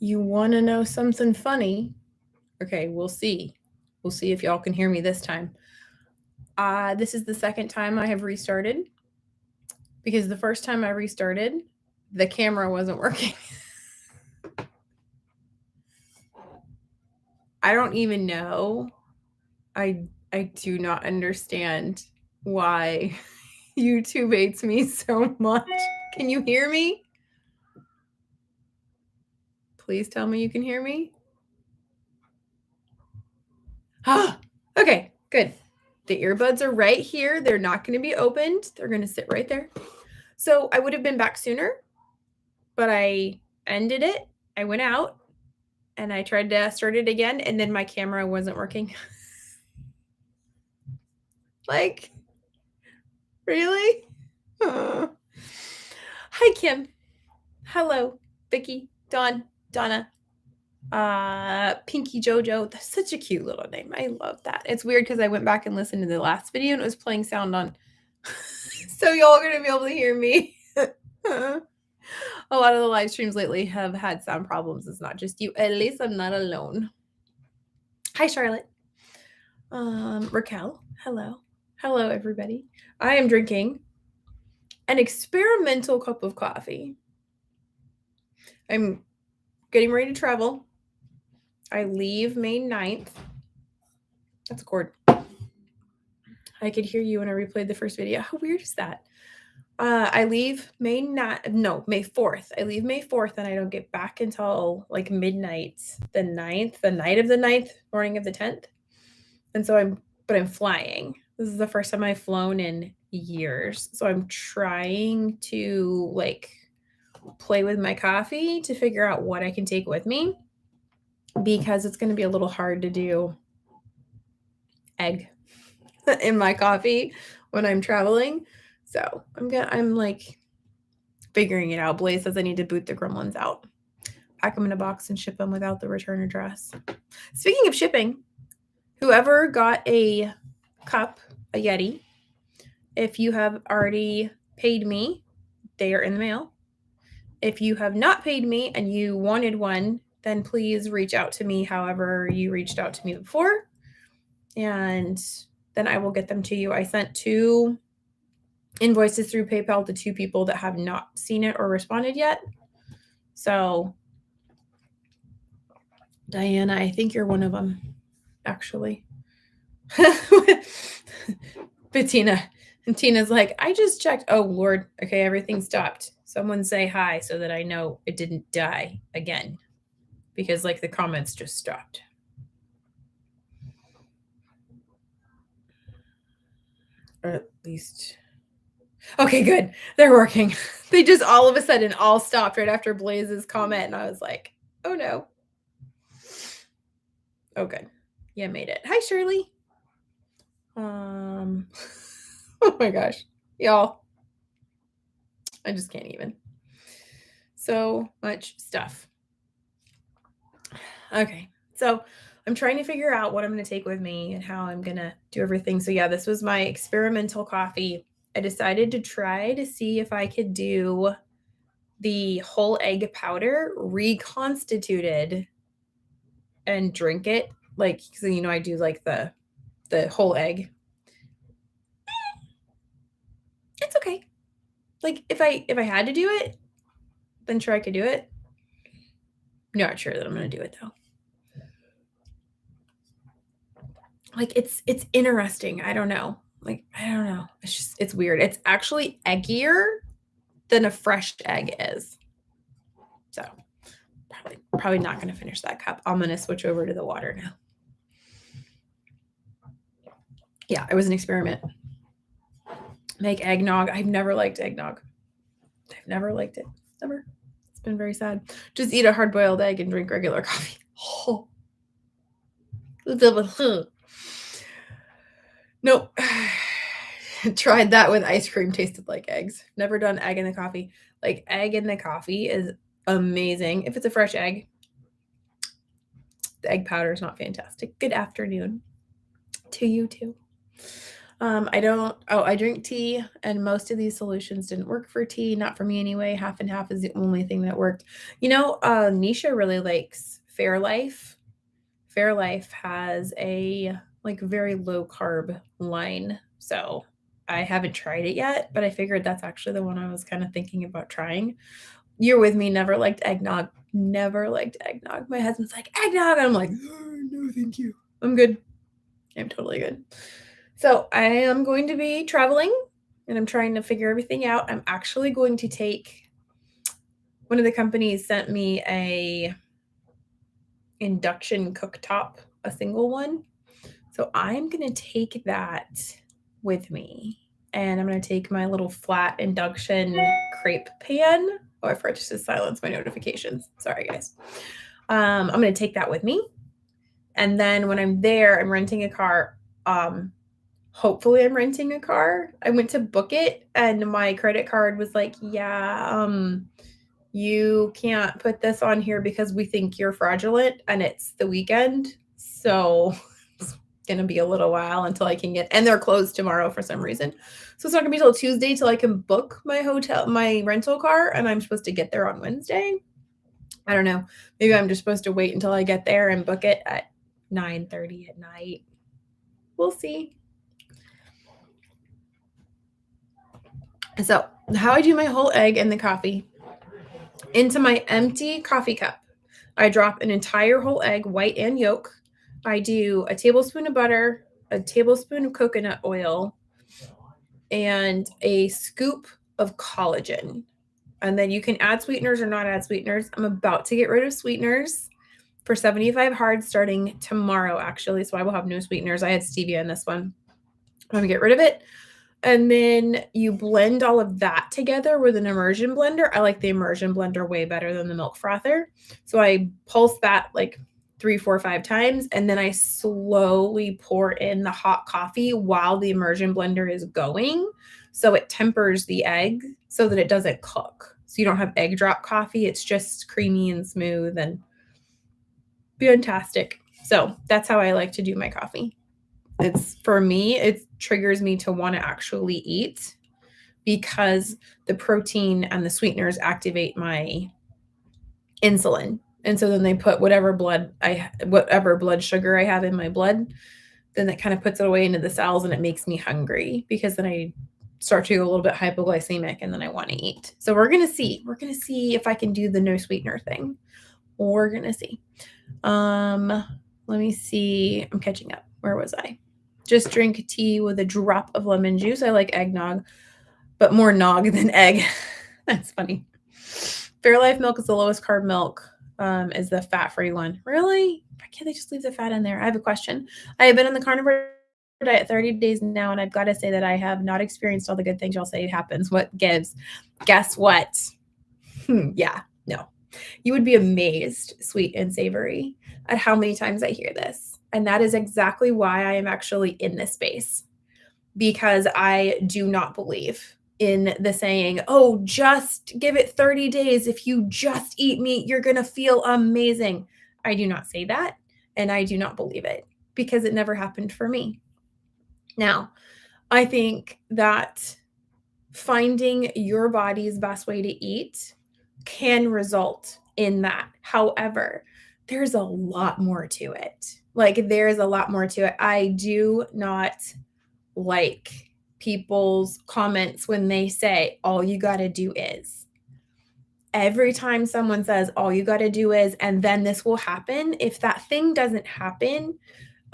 You want to know something funny? Okay, we'll see. We'll see if y'all can hear me this time. This is the second time I have restarted because the first time I restarted, the camera wasn't working. I don't even know. I do not understand why YouTube hates me so much. Can you hear me? Please tell me you can hear me. Ah, okay, good. The earbuds are right here. They're not going to be opened. They're going to sit right there. So I would have been back sooner, but I ended it. I went out and I tried to start it again, and then my camera wasn't working. Like, really? Hi, Kim. Hello, Vicky, Dawn, Donna, Pinky Jojo. That's such a cute little name. I love that. It's weird because I went back and listened to the last video and it was playing sound on. So y'all are going to be able to hear me. A lot of the live streams lately have had sound problems. It's not just you. At least I'm not alone. Hi, Charlotte. Raquel. Hello. Hello, everybody. I am drinking an experimental cup of coffee. I'm getting ready to travel. I leave May 9th. That's a cord. I could hear you when I replayed the first video. How weird is that? I leave May 4th. I leave May 4th and I don't get back until like midnight, the 9th, the night of the 9th, morning of the 10th. And so I'm flying. This is the first time I've flown in years. So I'm trying to like play with my coffee to figure out what I can take with me because it's going to be a little hard to do egg in my coffee when I'm traveling. So I'm like figuring it out. Blaze says I need to boot the gremlins out, pack them in a box and ship them without the return address. Speaking of shipping, whoever got a cup, a Yeti, if you have already paid me, they are in the mail. If you have not paid me and you wanted one, then please reach out to me however you reached out to me before, and then I will get them to you. I sent 2 invoices through PayPal to 2 people that have not seen it or responded yet. So, Diana, I think you're one of them, actually. Bettina. And Tina's like, I just checked. Oh, Lord. Okay, everything stopped. Someone say hi so that I know it didn't die again. Because, like, the comments just stopped. Or at least... Okay, good. They're working. They just all of a sudden all stopped right after Blaze's comment. And I was like, oh, no. Oh, good. Yeah, made it. Hi, Shirley. Oh, my gosh. Y'all. I just can't even. So much stuff. Okay. So I'm trying to figure out what I'm going to take with me and how I'm going to do everything. So yeah, this was my experimental coffee. I decided to try to see if I could do the whole egg powder reconstituted and drink it. Like, because, you know, I do like the whole egg. It's okay. Like if I had to do it, then sure I could do it. Not sure that I'm going to do it though. Like it's interesting. I don't know. Like, I don't know. It's weird. It's actually eggier than a fresh egg is. So probably not going to finish that cup. I'm going to switch over to the water now. Yeah, it was an experiment. Make eggnog. I've never liked eggnog. I've never liked it. Never. It's been very sad. Just eat a hard-boiled egg and drink regular coffee. Oh. Nope. Tried that with ice cream, tasted like eggs. Never done egg in the coffee. Like, egg in the coffee is amazing. If it's a fresh egg, the egg powder is not fantastic. Good afternoon to you too. I drink tea, and most of these solutions didn't work for tea. Not for me anyway. Half and half is the only thing that worked. Nisha really likes Fairlife. Fairlife has a like very low carb line. So I haven't tried it yet, but I figured that's actually the one I was kind of thinking about trying. You're with me, never liked eggnog. Never liked eggnog. My husband's like, eggnog. And I'm like, oh, no, thank you. I'm good. I'm totally good. So I am going to be traveling and I'm trying to figure everything out. I'm actually going to take, one of the companies sent me a induction cooktop, a single one. So I'm going to take that with me. And I'm going to take my little flat induction crepe pan. Oh, I forgot to silence my notifications. Sorry, guys. I'm going to take that with me. And then when I'm there, I'm renting a car. Hopefully I'm renting a car. I went to book it and my credit card was like, yeah, you can't put this on here because we think you're fraudulent and it's the weekend. So it's going to be a little while until I can get, and they're closed tomorrow for some reason. So it's not going to be till Tuesday till I can book my rental car. And I'm supposed to get there on Wednesday. I don't know. Maybe I'm just supposed to wait until I get there and book it at 9:30 at night. We'll see. So how I do my whole egg in the coffee. Into my empty coffee cup, I drop an entire whole egg, white and yolk. I do a tablespoon of butter, a tablespoon of coconut oil, and a scoop of collagen. And then you can add sweeteners or not add sweeteners. I'm about to get rid of sweeteners for 75 hard starting tomorrow, actually. So I will have no sweeteners. I had stevia in this one. I'm going to get rid of it. And then you blend all of that together with an immersion blender. I like the immersion blender way better than the milk frother. So I pulse that like 3, 4, 5 times. And then I slowly pour in the hot coffee while the immersion blender is going. So it tempers the egg so that it doesn't cook. So you don't have egg drop coffee. It's just creamy and smooth and fantastic. So that's how I like to do my coffee. It's, for me, it triggers me to want to actually eat because the protein and the sweeteners activate my insulin. And so then they put whatever blood sugar I have in my blood, then that kind of puts it away into the cells and it makes me hungry because then I start to go a little bit hypoglycemic and then I want to eat. So we're going to see. We're going to see if I can do the no sweetener thing. We're going to see. Let me see. I'm catching up. Where was I? Just drink tea with a drop of lemon juice. I like eggnog, but more nog than egg. That's funny. Fairlife milk is the lowest carb milk, is the fat-free one. Really? Why can't they just leave the fat in there? I have a question. I have been on the carnivore diet 30 days now, and I've got to say that I have not experienced all the good things y'all say happens. What gives? Guess what? Yeah, no. You would be amazed, sweet and savory, at how many times I hear this. And that is exactly why I am actually in this space, because I do not believe in the saying, oh, just give it 30 days. If you just eat meat, you're going to feel amazing. I do not say that, and I do not believe it because it never happened for me. Now, I think that finding your body's best way to eat can result in that. However, there's a lot more to it. Like, there's a lot more to it. I do not like people's comments when they say, all you got to do is. Every time someone says, all you got to do is, and then this will happen, if that thing doesn't happen,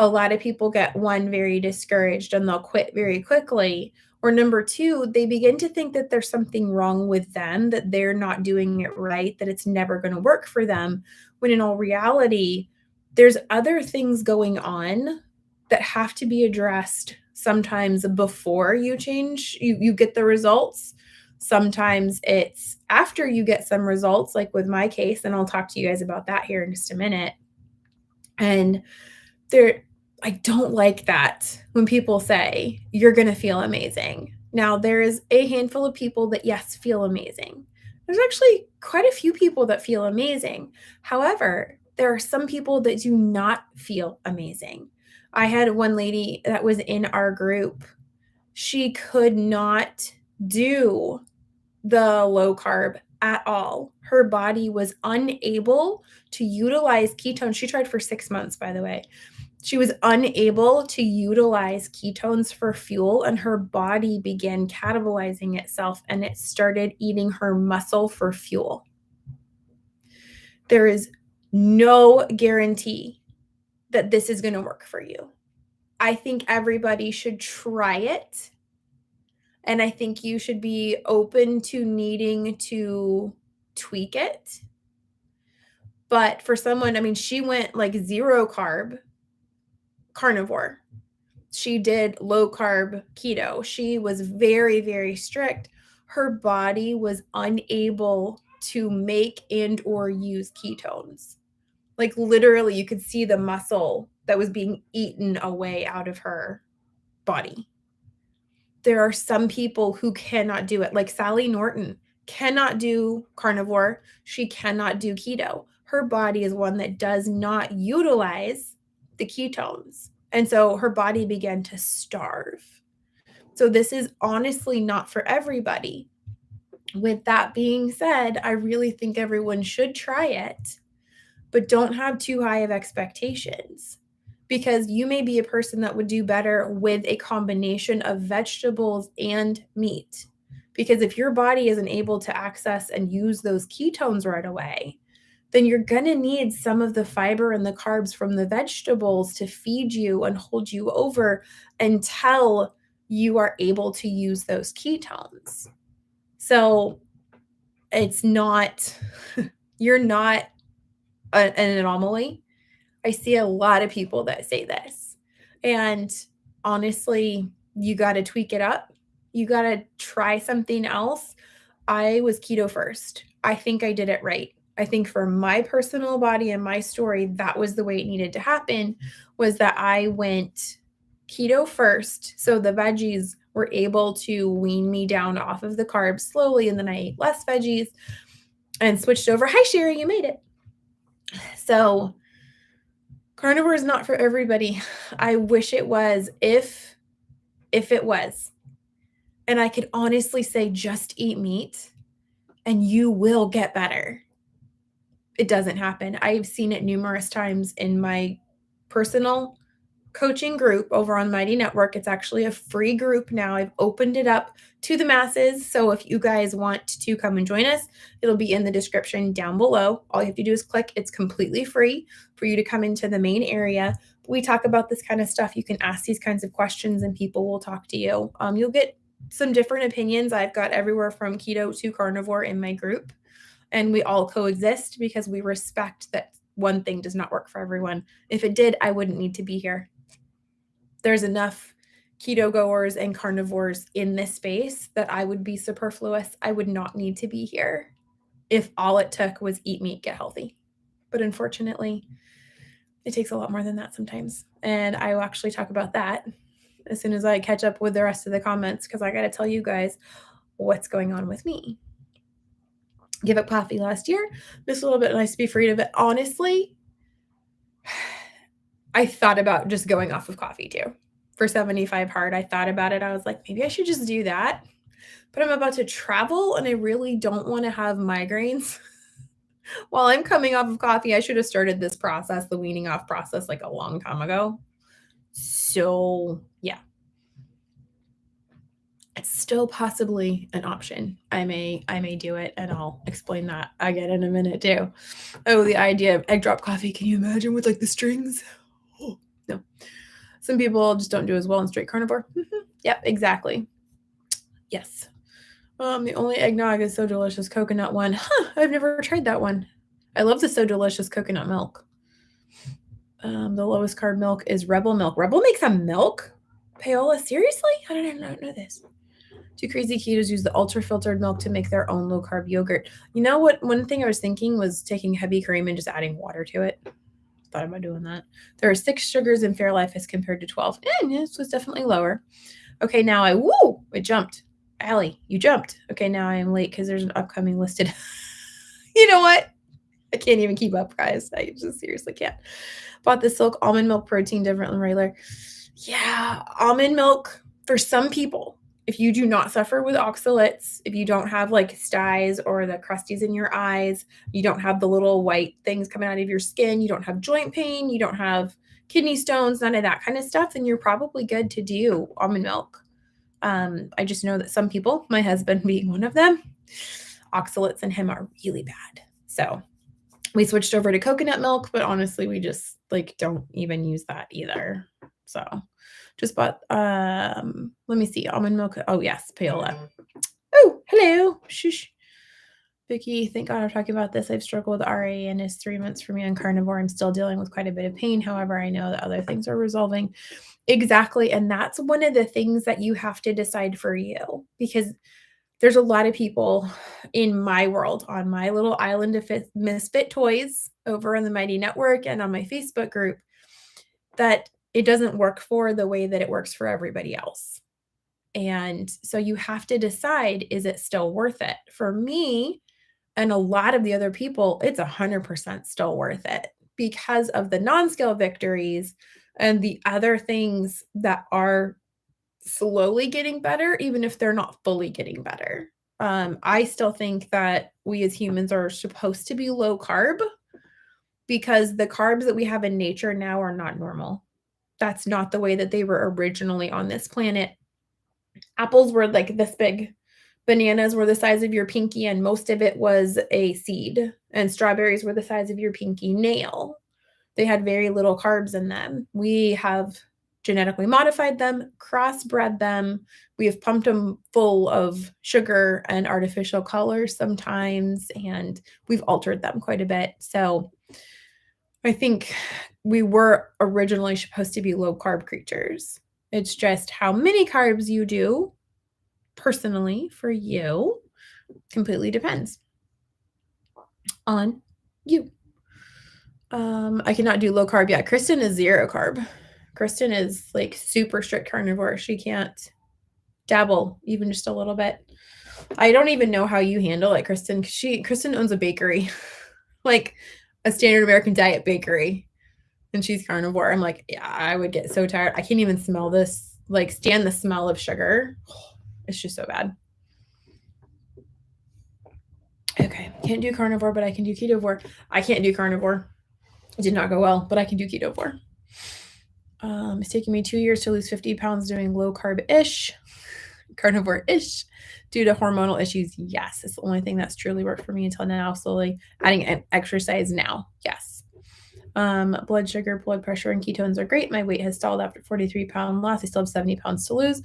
a lot of people get, one, very discouraged and they'll quit very quickly. Or number two, they begin to think that there's something wrong with them, that they're not doing it right, that it's never going to work for them. When in all reality, there's other things going on that have to be addressed sometimes before you change, you get the results. Sometimes it's after you get some results, like with my case, and I'll talk to you guys about that here in just a minute. And I don't like that when people say you're going to feel amazing. Now, there is a handful of people that, yes, feel amazing. There's actually quite a few people that feel amazing. However, there are some people that do not feel amazing. I had one lady that was in our group She could not do the low carb at all. Her body was unable to utilize ketones. She tried for 6 months, by the way. She was unable to utilize ketones for fuel, and her body began catabolizing itself, and it started eating her muscle for fuel. There is no guarantee that this is going to work for you. I think everybody should try it. And I think you should be open to needing to tweak it. But for someone, I mean, she went like 0 carb carnivore. She did low carb keto. She was very, very strict. Her body was unable to make and or use ketones. Like literally you could see the muscle that was being eaten away out of her body. There are some people who cannot do it. Like Sally Norton cannot do carnivore. She cannot do keto. Her body is one that does not utilize the ketones. And so her body began to starve. So this is honestly not for everybody. With that being said, I really think everyone should try it, but don't have too high of expectations, because you may be a person that would do better with a combination of vegetables and meat. Because if your body isn't able to access and use those ketones right away, then you're going to need some of the fiber and the carbs from the vegetables to feed you and hold you over until you are able to use those ketones. So it's not, you're not an anomaly. I see a lot of people that say this. And honestly, you got to tweak it up. You got to try something else. I was keto first. I think I did it right. I think for my personal body and my story, that was the way it needed to happen, was that I went keto first. So the veggies were able to wean me down off of the carbs slowly. And then I ate less veggies and switched over. Hi, Sherry, you made it. So carnivore is not for everybody. I wish it was, if it was. And I could honestly say just eat meat and you will get better. It doesn't happen. I've seen it numerous times in my personal coaching group over on Mighty Network. It's actually a free group now. I've opened it up to the masses. So if you guys want to come and join us, it'll be in the description down below. All you have to do is click. It's completely free for you to come into the main area. We talk about this kind of stuff. You can ask these kinds of questions and people will talk to you. You'll get some different opinions. I've got everywhere from keto to carnivore in my group, and we all coexist because we respect that one thing does not work for everyone. If it did, I wouldn't need to be here. There's enough keto goers and carnivores in this space that I would be superfluous. I would not need to be here if all it took was eat meat, get healthy. But unfortunately, it takes a lot more than that sometimes. And I will actually talk about that as soon as I catch up with the rest of the comments, because I got to tell you guys what's going on with me. Give up coffee last year. Missed a little bit. Nice to be free of it. Honestly, I thought about just going off of coffee too. For 75 hard, I thought about it. I was like, maybe I should just do that. But I'm about to travel and I really don't want to have migraines while I'm coming off of coffee. I should have started this process, the weaning off process, like a long time ago. So yeah, it's still possibly an option. I may do it, and I'll explain that again in a minute too. Oh, the idea of egg drop coffee. Can you imagine with like the strings? Oh, no. Some people just don't do as well in straight carnivore. Yep, exactly. Yes. The only eggnog is So Delicious coconut one. I've never tried that one. I love the So Delicious coconut milk. The lowest carb milk is Rebel milk. Rebel makes a milk? Paola, seriously? I don't know this. Two crazy ketos use the ultra filtered milk to make their own low carb yogurt. You know what? One thing I was thinking was taking heavy cream and just adding water to it. Thought about doing that. There are 6 sugars in Fairlife as compared to 12. This was definitely lower. Okay, now it jumped. Allie, you jumped. Okay, now I am late because there's an upcoming listed. You know what? I can't even keep up, guys. I just seriously can't. Bought the Silk almond milk protein different than regular. Yeah, almond milk for some people, if you do not suffer with oxalates, if you don't have like styes or the crusties in your eyes, you don't have the little white things coming out of your skin, you don't have joint pain, you don't have kidney stones, none of that kind of stuff, then you're probably good to do almond milk. I just know that some people, my husband being one of them, oxalates in him are really bad. So we switched over to coconut milk, but honestly, we just like don't even use that either. So just bought, let me see, almond milk. Oh yes, Paola. Oh, hello. Shush. Vicky, thank God I'm talking about this. I've struggled with RA and it's 3 months for me on carnivore. I'm still dealing with quite a bit of pain. However, I know that other things are resolving. Exactly. And that's one of the things that you have to decide for you, because there's a lot of people in my world, on my little island of misfit toys over in the Mighty Network and on my Facebook group, that it doesn't work for the way that it works for everybody else. And so you have to decide, is it still worth it? For me and a lot of the other people, it's 100% still worth it because of the non-scale victories and the other things that are slowly getting better, even if they're not fully getting better. I still think that we as humans are supposed to be low carb because the carbs that we have in nature now are not normal. That's not the way that they were originally on this planet. Apples were like this big. Bananas were the size of your pinky, and most of it was a seed. And strawberries were the size of your pinky nail. They had very little carbs in them. We have genetically modified them, crossbred them. We have pumped them full of sugar and artificial colors sometimes, and we've altered them quite a bit. So I think we were originally supposed to be low carb creatures. It's just how many carbs you do personally for you completely depends on you. I cannot do low carb yet. Kristen is 0 carb. Kristen is like super strict carnivore. She can't dabble even just a little bit. I don't even know how you handle it, Kristen, because Kristen owns a bakery, like a standard American diet bakery, and she's carnivore. I'm like, yeah, I would get so tired. I can't even smell this, like stand the smell of sugar. It's just so bad. Okay, can't do carnivore, but I can do ketovore. I can't do carnivore. It did not go well, but I can do ketovore. It's taking me 2 years to lose 50 pounds doing low carb-ish, carnivore-ish, due to hormonal issues. Yes, it's the only thing that's truly worked for me until now. Slowly adding exercise now. Yes. Blood sugar, blood pressure, and ketones are great. My weight has stalled after 43-pound loss. I still have 70 pounds to lose.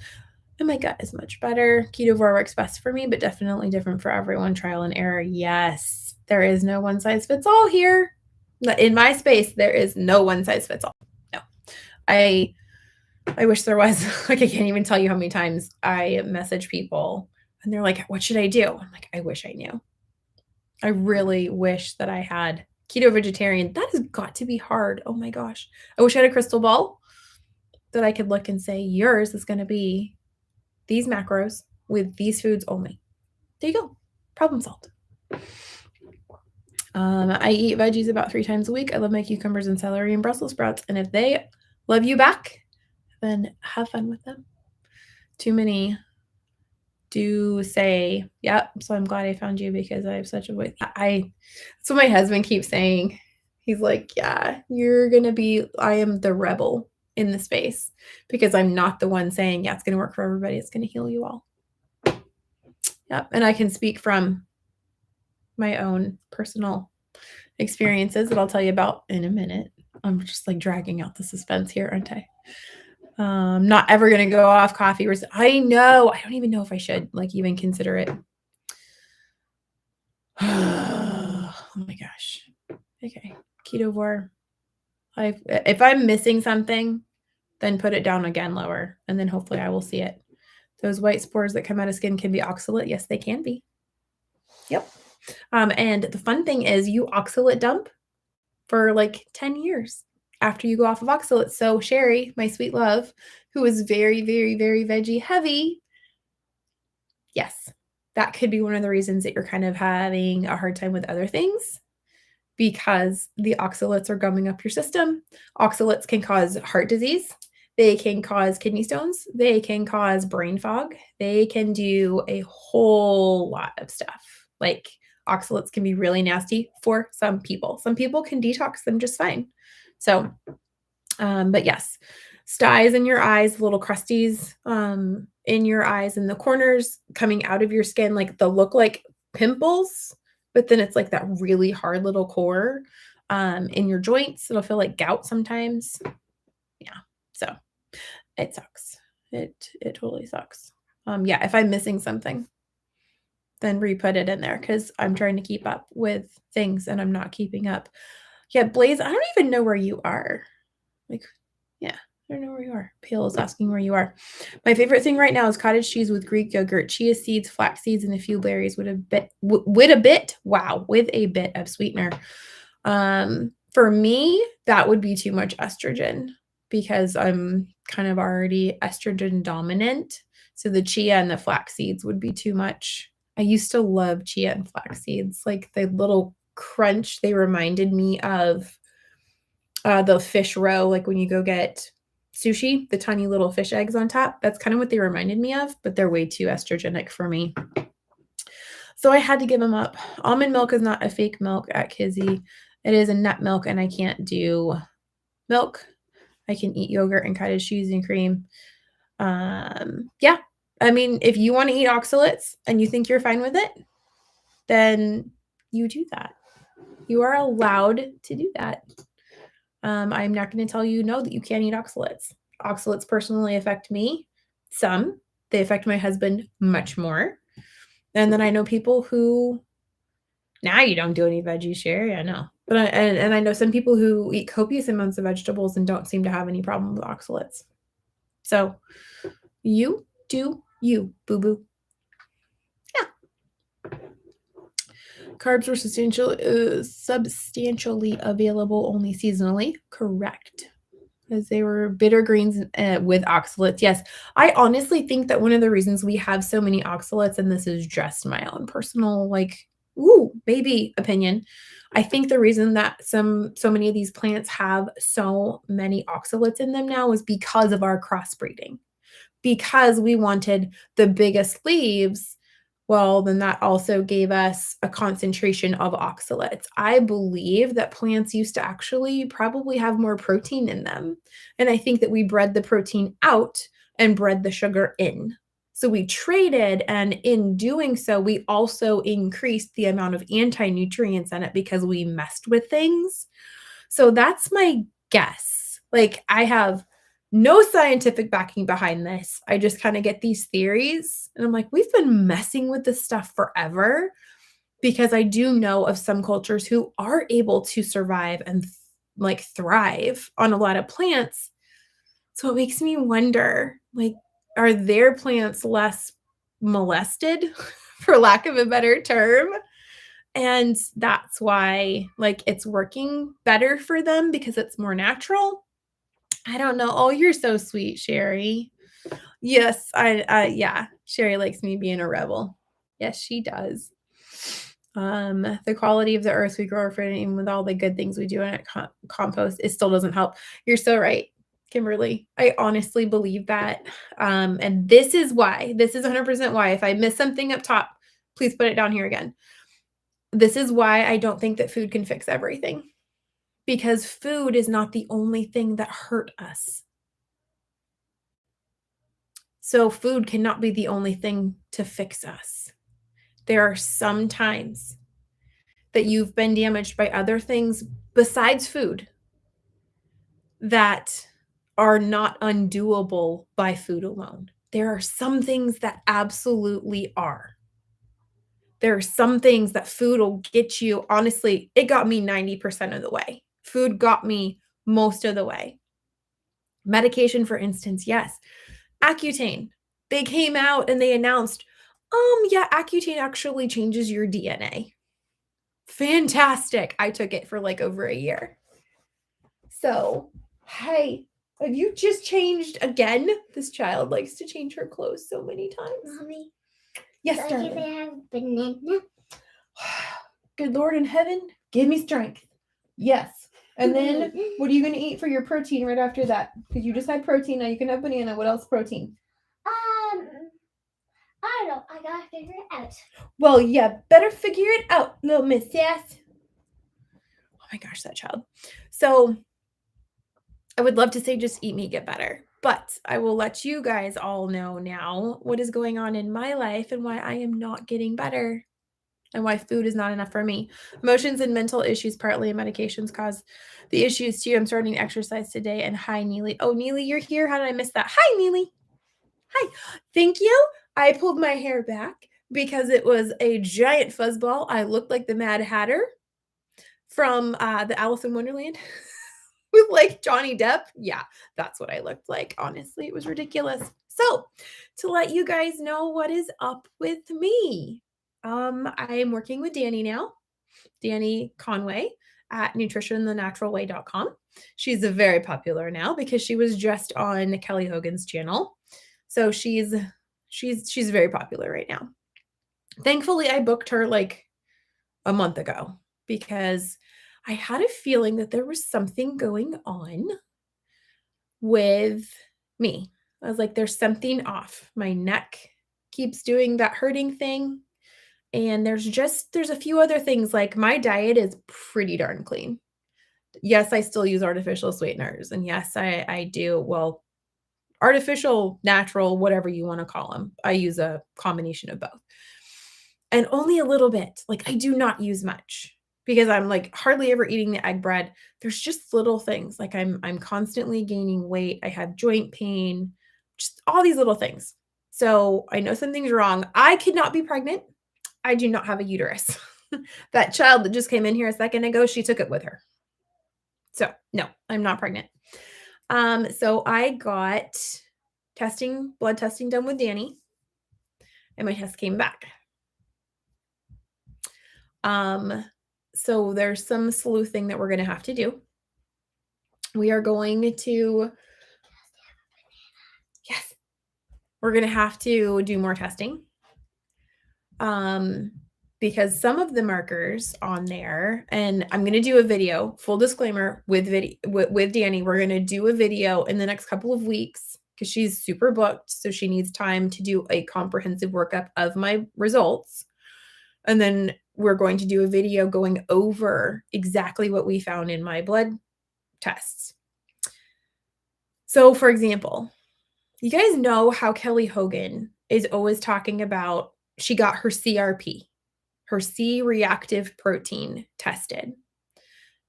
And my gut is much better. Ketovore works best for me, but definitely different for everyone. Trial and error. Yes. There is no one size fits all here. In my space, there is no one size fits all. No. I wish there was. Like, I can't even tell you how many times I message people and they're like, what should I do? I'm like, I wish I knew. I really wish that I had keto vegetarian. That has got to be hard. Oh my gosh. I wish I had a crystal ball that I could look and say, yours is going to be these macros with these foods only. There you go. Problem solved. I eat veggies about 3 times a week. I love my cucumbers and celery and Brussels sprouts. And if they love you back, then have fun with them. Too many do say, yep. So I'm glad I found you because I have such a way. That's what my husband keeps saying. He's like, yeah, you're going to be, I am the rebel in the space because I'm not the one saying, yeah, it's going to work for everybody. It's going to heal you all. Yep. And I can speak from my own personal experiences that I'll tell you about in a minute. I'm just like dragging out the suspense here, aren't I? I'm not ever going to go off coffee. I know. I don't even know if I should like even consider it. Oh my gosh. Okay. Ketovore. If I'm missing something, then put it down again lower, and then hopefully I will see it. Those white spores that come out of skin can be oxalate. Yes, they can be. Yep. And the fun thing is you oxalate dump for like 10 years after you go off of oxalate. So Sherry, my sweet love, who is very, very, very veggie heavy, yes, that could be one of the reasons that you're kind of having a hard time with other things, because the oxalates are gumming up your system. Oxalates can cause heart disease. They can cause kidney stones. They can cause brain fog. They can do a whole lot of stuff. Like oxalates can be really nasty for some people. Some people can detox them just fine. So, but yes, styes in your eyes, little crusties in your eyes, in the corners, coming out of your skin, like they'll look like pimples, but then it's like that really hard little core in your joints. It'll feel like gout sometimes. Yeah. So it sucks. It totally sucks. Yeah, if I'm missing something, then re-put it in there because I'm trying to keep up with things and I'm not keeping up. Yeah, Blaze, I don't even know where you are. Like, yeah, I don't know where you are. Pale is asking where you are. My favorite thing right now is cottage cheese with Greek yogurt, chia seeds, flax seeds, and a few berries with a bit of sweetener. For me, that would be too much estrogen because I'm kind of already estrogen dominant. So the chia and the flax seeds would be too much. I used to love chia and flax seeds, like the little crunch. They reminded me of the fish roe, like when you go get sushi, the tiny little fish eggs on top. That's kind of what they reminded me of, but they're way too estrogenic for me. So I had to give them up. Almond milk is not a fake milk at Kizzy. It is a nut milk, and I can't do milk. I can eat yogurt and cottage cheese and cream. Yeah. I mean, if you want to eat oxalates and you think you're fine with it, then you do that. You are allowed to do that. I'm not going to tell you no that you can't eat oxalates. Oxalates personally affect me some. They affect my husband much more. And then I know people who, now you don't do any veggies, Sherry, I know. But I know some people who eat copious amounts of vegetables and don't seem to have any problem with oxalates. So you do you, boo-boo. Yeah. Carbs were substantially available only seasonally. Correct. Because they were bitter greens with oxalates. Yes. I honestly think that one of the reasons we have so many oxalates, and this is just my own personal, maybe opinion. I think the reason that so many of these plants have so many oxalates in them now is because of our crossbreeding. Because we wanted the biggest leaves, well, then that also gave us a concentration of oxalates. I believe that plants used to actually probably have more protein in them. And I think that we bred the protein out and bred the sugar in. So we traded, and in doing so, we also increased the amount of anti-nutrients in it because we messed with things. So that's my guess. Like, I have no scientific backing behind this. I just kind of get these theories and I'm like, we've been messing with this stuff forever, because I do know of some cultures who are able to survive and thrive on a lot of plants. So it makes me wonder, are their plants less molested, for lack of a better term? And that's why it's working better for them because it's more natural. I don't know. Oh, you're so sweet, Sherry. Yes, yeah, Sherry likes me being a rebel. Yes, she does. The quality of the earth we grow our food, even with all the good things we do in it, compost, it still doesn't help. You're so right, Kimberly. I honestly believe that. And this is 100% why. If I miss something up top, please put it down here again. This is why I don't think that food can fix everything. Because food is not the only thing that hurt us. So food cannot be the only thing to fix us. There are some times that you've been damaged by other things besides food that are not undoable by food alone. There are some things that absolutely are. There are some things that food will get you. Honestly, it got me 90% of the way. Food got me most of the way. Medication, for instance, yes. Accutane. They came out and they announced, yeah, Accutane actually changes your DNA. Fantastic. I took it for over a year. So, hey, have you just changed again? This child likes to change her clothes so many times. Mommy. Yes, darling. Can I have banana? Good Lord in heaven, give me strength. Yes. And then what are you going to eat for your protein right after that? Because you just had protein. Now you can have banana. What else protein? I don't know. I gotta figure it out. Well, yeah, better figure it out, little Miss Sass. Oh my gosh, that child. So I would love to say just eat meat, get better. But I will let you guys all know now what is going on in my life and why I am not getting better and why food is not enough for me. Emotions and mental issues, partly, and medications cause the issues too. I'm starting to exercise today. And hi, Neely. Oh, Neely, you're here. How did I miss that? Hi, Neely. Hi. Thank you. I pulled my hair back because it was a giant fuzzball. I looked like the Mad Hatter from the Alice in Wonderland with like Johnny Depp. Yeah, that's what I looked like. Honestly, it was ridiculous. So, to let you guys know what is up with me, I'm working with Danny now, Danny Conway at nutritionthenaturalway.com. She's very popular now because she was just on Kelly Hogan's channel. So she's very popular right now. Thankfully, I booked her like a month ago because I had a feeling that there was something going on with me. I was like, there's something off. My neck keeps doing that hurting thing. And there's a few other things, like my diet is pretty darn clean. Yes, I still use artificial sweeteners. And yes, I do. Well, artificial, natural, whatever you want to call them. I use a combination of both. And only a little bit. Like I do not use much because I'm like hardly ever eating the egg bread. There's just little things. Like I'm constantly gaining weight. I have joint pain, just all these little things. So I know something's wrong. I could not be pregnant. I do not have a uterus. That child that just came in here a second ago, she took it with her. So no, I'm not pregnant. So I got blood testing done with Danny, and my test came back. So there's some sleuthing that we're going to have to do. We are going to, yes, we're going to have to do more testing. Because some of the markers on there, and I'm going to do a video, full disclaimer, with Danny. We're going to do a video in the next couple of weeks because she's super booked. So she needs time to do a comprehensive workup of my results. And then we're going to do a video going over exactly what we found in my blood tests. So for example, you guys know how Kelly Hogan is always talking about she got her CRP, her C-reactive protein tested.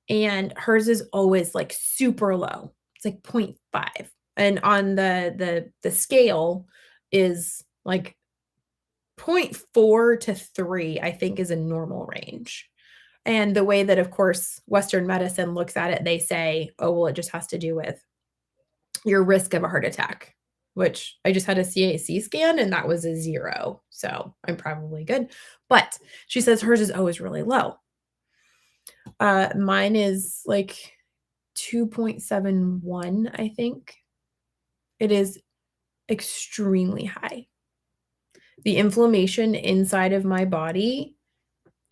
And hers is always like super low. It's like 0.5. And on the scale is like 0.4 to 3, I think, is a normal range. And the way that, of course, Western medicine looks at it, they say, oh, well, it just has to do with your risk of a heart attack, which I just had a CAC scan and that was a 0. So I'm probably good. But she says hers is always really low. Mine is like 2.71, I think. It is extremely high. The inflammation inside of my body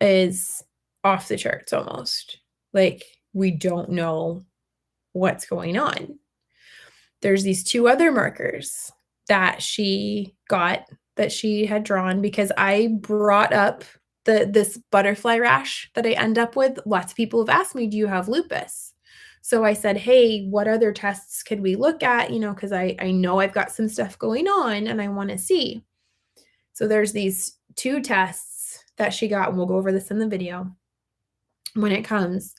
is off the charts almost. Like we don't know what's going on. There's these 2 other markers that she got that she had drawn because I brought up this butterfly rash that I end up with. Lots of people have asked me, do you have lupus? So I said, hey, what other tests could we look at? Because I know I've got some stuff going on and I want to see. So there's these 2 tests that she got, and we'll go over this in the video when it comes,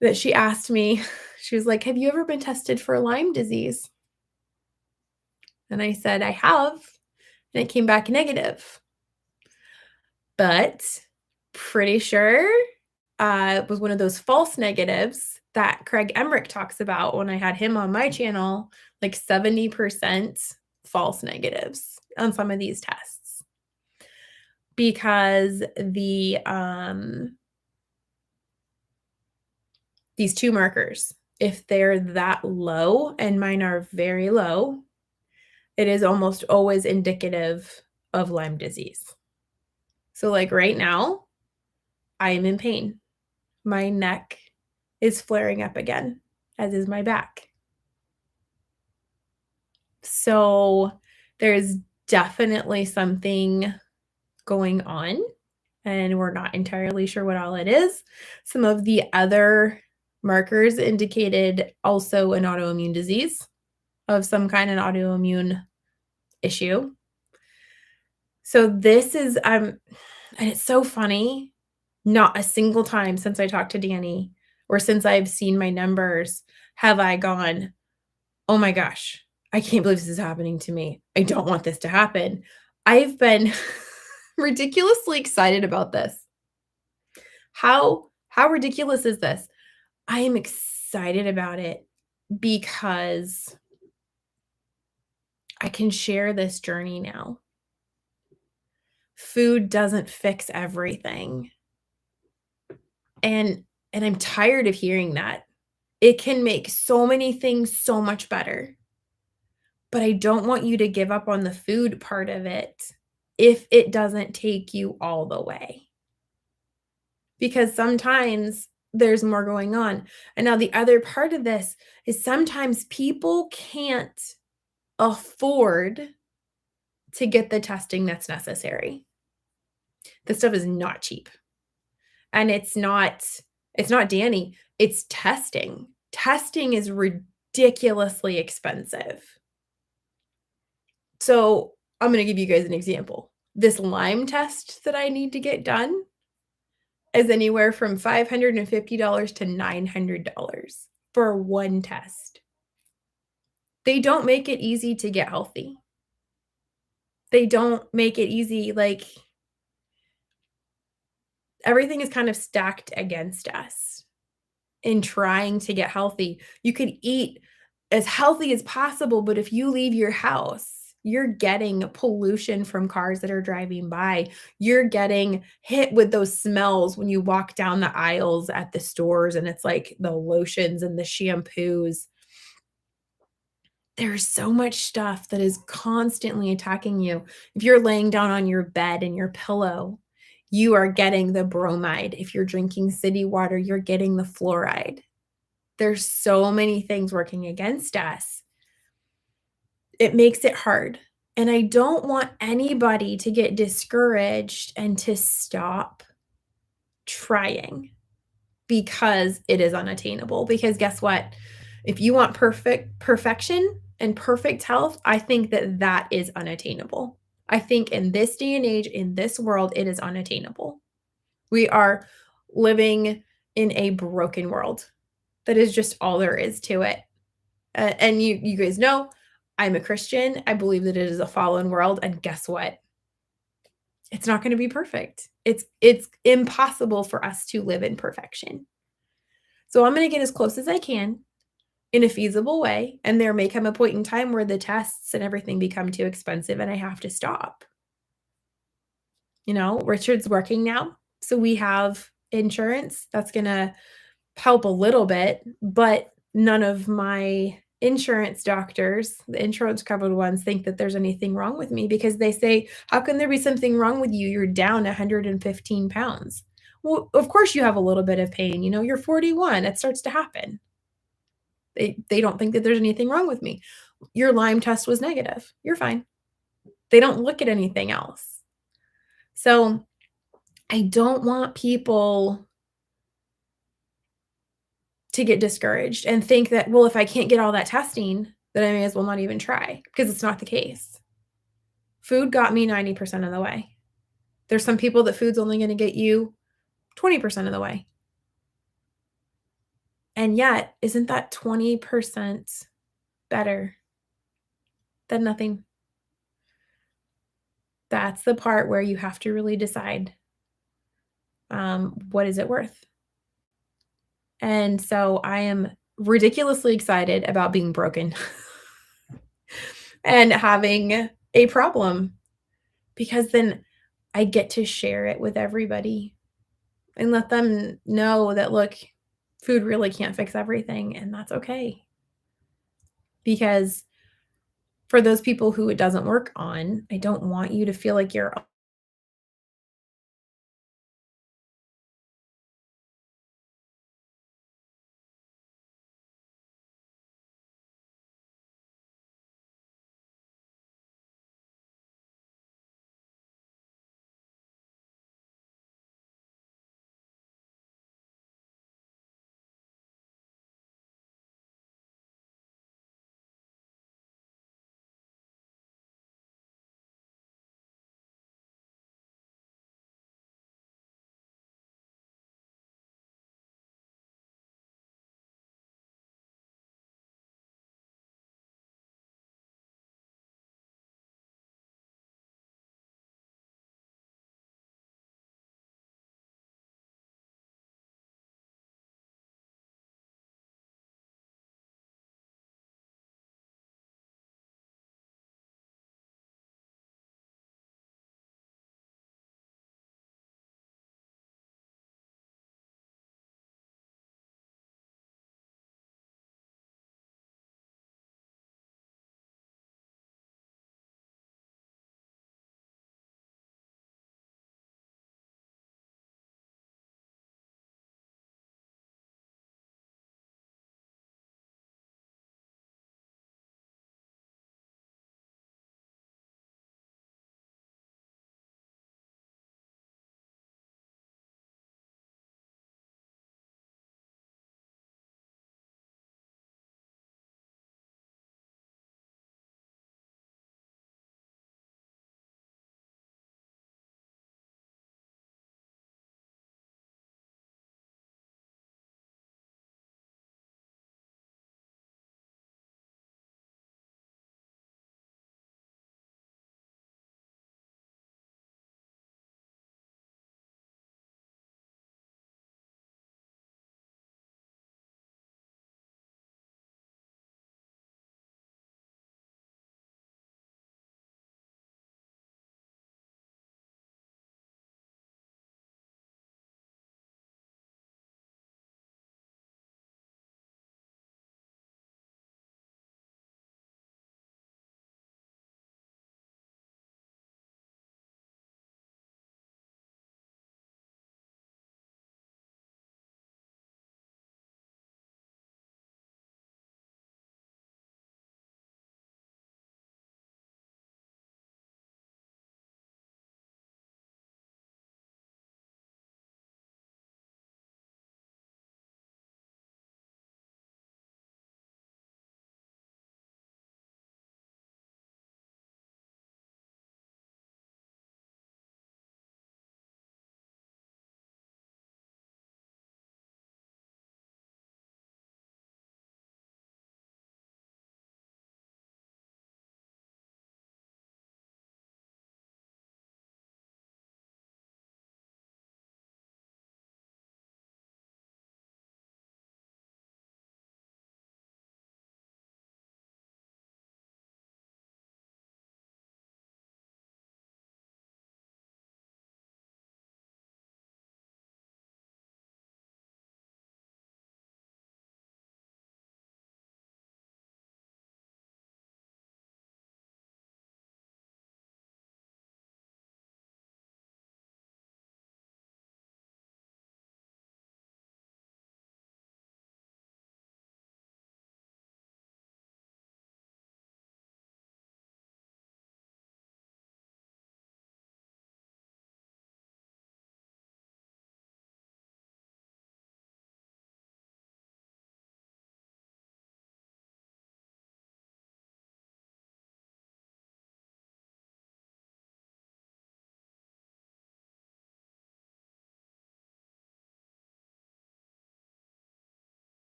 that she asked me. She was like, have you ever been tested for Lyme disease? And I said, I have. And it came back negative. But pretty sure it was one of those false negatives that Craig Emmerich talks about when I had him on my channel, like 70% false negatives on some of these tests. Because these 2 markers, if they're that low, and mine are very low, it is almost always indicative of Lyme disease. So like right now, I am in pain. My neck is flaring up again, as is my back. So there's definitely something going on, and we're not entirely sure what all it is. Some of the other markers indicated also an autoimmune disease of some kind, an autoimmune issue. So this is, and it's so funny, not a single time since I talked to Danny or since I've seen my numbers have I gone, oh my gosh, I can't believe this is happening to me. I don't want this to happen. I've been ridiculously excited about this. How ridiculous is this? I am excited about it because I can share this journey now. Food doesn't fix everything. And I'm tired of hearing that. It can make so many things so much better. But I don't want you to give up on the food part of it if it doesn't take you all the way. Because sometimes there's more going on. And now the other part of this is sometimes people can't afford to get the testing that's necessary. This stuff is not cheap. And it's not Danny, it's testing. Testing is ridiculously expensive. So I'm going to give you guys an example. This Lyme test that I need to get done is anywhere from $550 to $900 for one test. They don't make it easy to get healthy. They don't make it easy. Like, everything is kind of stacked against us in trying to get healthy. You could eat as healthy as possible, but if you leave your house, you're getting pollution from cars that are driving by. You're getting hit with those smells when you walk down the aisles at the stores, and it's like the lotions and the shampoos. There's so much stuff that is constantly attacking you. If you're laying down on your bed and your pillow, you are getting the bromide. If you're drinking city water, you're getting the fluoride. There's so many things working against us. It makes it hard. And I don't want anybody to get discouraged and to stop trying because it is unattainable. Because guess what? If you want perfection and perfect health, I think that is unattainable. I think in this day and age, in this world, it is unattainable. We are living in a broken world. That is just all there is to it. And you guys know, I'm a Christian. I believe that it is a fallen world. And guess what? It's not going to be perfect. It's impossible for us to live in perfection. So I'm going to get as close as I can in a feasible way. And there may come a point in time where the tests and everything become too expensive and I have to stop. You know, Richard's working now. So we have insurance that's going to help a little bit, but none of my insurance doctors, the insurance covered ones, think that there's anything wrong with me because they say, how can there be something wrong with you? You're down 115 pounds. Well, of course you have a little bit of pain. You know, you're 41. It starts to happen. They don't think that there's anything wrong with me. Your Lyme test was negative. You're fine. They don't look at anything else. So I don't want people to get discouraged and think that, well, if I can't get all that testing, then I may as well not even try, because it's not the case. Food got me 90% of the way. There's some people that food's only going to get you 20% of the way. And yet, isn't that 20% better than nothing? That's the part where you have to really decide, what is it worth? And so I am ridiculously excited about being broken and having a problem, because then I get to share it with everybody and let them know that, look, food really can't fix everything, and that's okay. Because for those people who it doesn't work on, I don't want you to feel like you're